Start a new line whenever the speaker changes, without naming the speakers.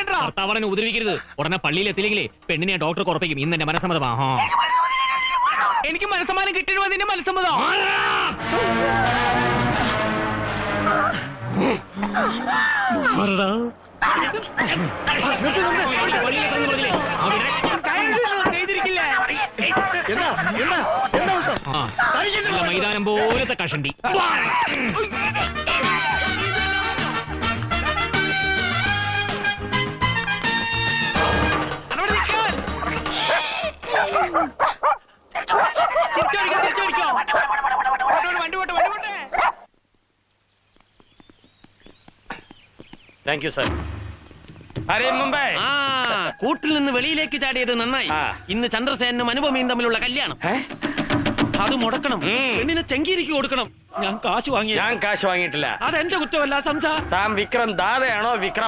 ഭർത്താവളനെ ഉപദ്രവിക്കരുത്. ഉടനെ പള്ളിയിൽ എത്തിയില്ലെങ്കിലേ പെണ്ണിനെ ഡോക്ടർക്ക് ഉറപ്പിക്കും. ഇന്ന് എന്റെ മനസ്സമ്മതമാ.
എനിക്ക് മനസ്സമാനം കിട്ടിയിട്ട് അതിന്റെ മനസ്സമ്മതം.
മൈതാനം പോലത്തെ കഷണ്ടി.
Thank you sir. മുംബൈ
കൂട്ടിൽ നിന്ന് വെളിയിലേക്ക് ചാടിയത് നന്നായി. ഇന്ന് ചന്ദ്രസേനും അനുപമയും തമ്മിലുള്ള കല്യാണം. അത് മുടക്കണം. പെണ്ണിനെ ചെങ്കിരിക്ക് കൊടുക്കണം. ഞാൻ കാശ് വാങ്ങിയിട്ടില്ല.
അതെന്റെ
കുറ്റമല്ല. സംസാ
താൻ വിക്രം ദാദയാണോ വിക്രം